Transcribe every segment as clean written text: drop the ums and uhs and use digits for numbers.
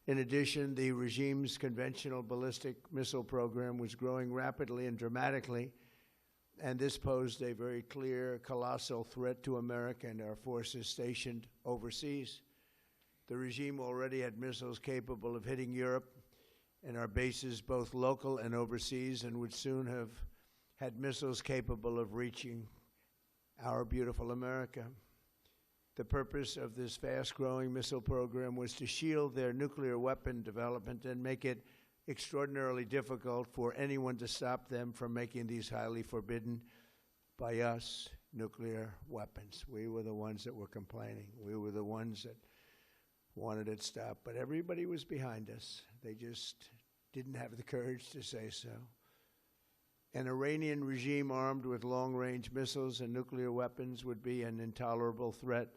In addition, the regime's conventional ballistic missile program was growing rapidly and dramatically, and this posed a very clear, colossal threat to America and our forces stationed overseas. The regime already had missiles capable of hitting Europe and our bases, both local and overseas, and would soon have had missiles capable of reaching our beautiful America. The purpose of this fast-growing missile program was to shield their nuclear weapon development and make it extraordinarily difficult for anyone to stop them from making these highly forbidden by us nuclear weapons. We were the ones that were complaining. We were the ones that wanted it stopped, but everybody was behind us. They just didn't have the courage to say so. An Iranian regime armed with long-range missiles and nuclear weapons would be an intolerable threat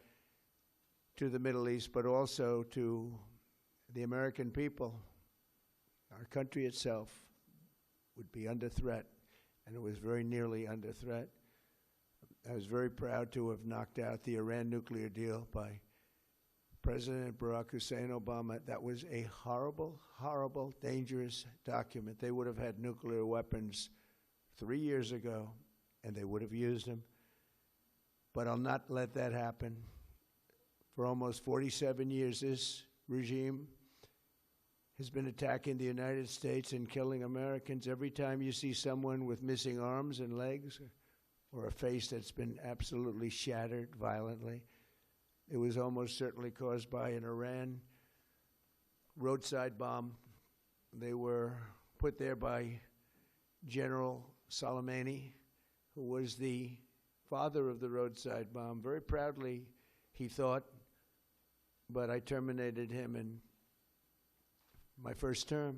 to the Middle East, but also to the American people. Our country itself would be under threat, and it was very nearly under threat. I was very proud to have knocked out the Iran nuclear deal by President Barack Hussein Obama. That was a horrible, horrible, dangerous document. They would have had nuclear weapons 3 years ago, and they would have used them. But I'll not let that happen. For almost 47 years, this regime has been attacking the United States and killing Americans. Every time you see someone with missing arms and legs or a face that's been absolutely shattered violently, it was almost certainly caused by an Iran roadside bomb. They were put there by General Soleimani, who was the father of the roadside bomb. Very proudly, he thought, but I terminated him in my first term.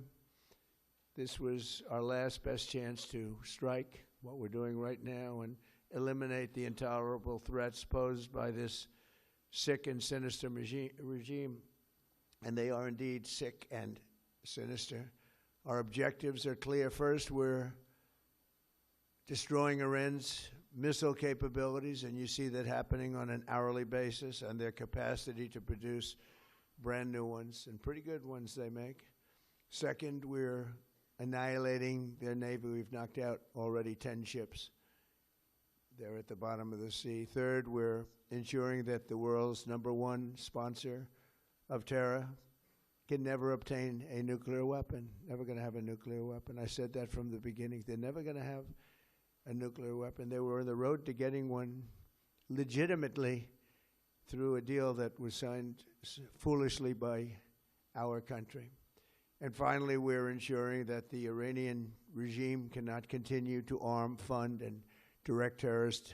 This was our last best chance to strike what we're doing right now and eliminate the intolerable threats posed by this sick and sinister regime. And they are indeed sick and sinister. Our objectives are clear. First, we're destroying Iran's missile capabilities, and you see that happening on an hourly basis, and their capacity to produce brand new ones, and pretty good ones they make. Second, we're annihilating their Navy. We've knocked out already 10 ships. They're at the bottom of the sea. Third, we're ensuring that the world's #1 sponsor of terror can never obtain a nuclear weapon, never going to have a nuclear weapon. I said that from the beginning. They're never going to have a nuclear weapon. They were on the road to getting one legitimately through a deal that was signed foolishly by our country. And finally, we're ensuring that the Iranian regime cannot continue to arm, fund, and direct terrorist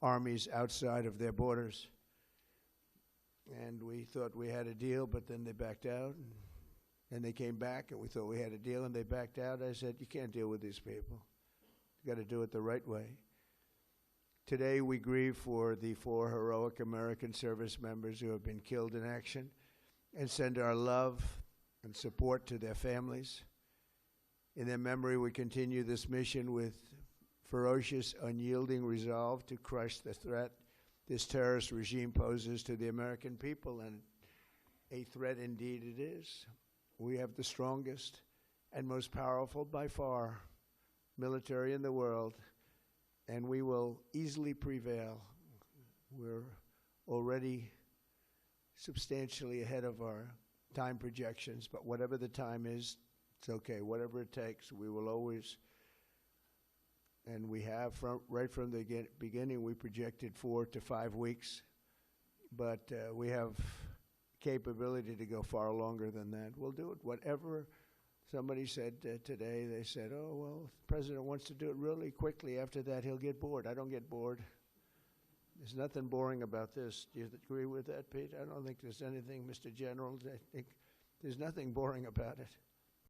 armies outside of their borders. And we thought we had a deal, but then they backed out. And they came back, and we thought we had a deal, and they backed out. I said, you can't deal with these people. You've got to do it the right way. Today, we grieve for the 4 heroic American service members who have been killed in action and send our love and support to their families. In their memory, we continue this mission with ferocious, unyielding resolve to crush the threat this terrorist regime poses to the American people, and a threat indeed it is. We have the strongest and most powerful, by far, military in the world, and we will easily prevail. We're already substantially ahead of our time projections, but whatever the time is, it's okay. Whatever it takes, we will always, and we have right from the beginning, we projected 4 to 5 weeks, but we have capability to go far longer than that. We'll do it. Whatever somebody said today, they said, oh, well, if the president wants to do it really quickly, after that he'll get bored. I don't get bored. There's nothing boring about this. Do you agree with that, Pete? I don't think there's anything, Mr. General. I think there's nothing boring about it.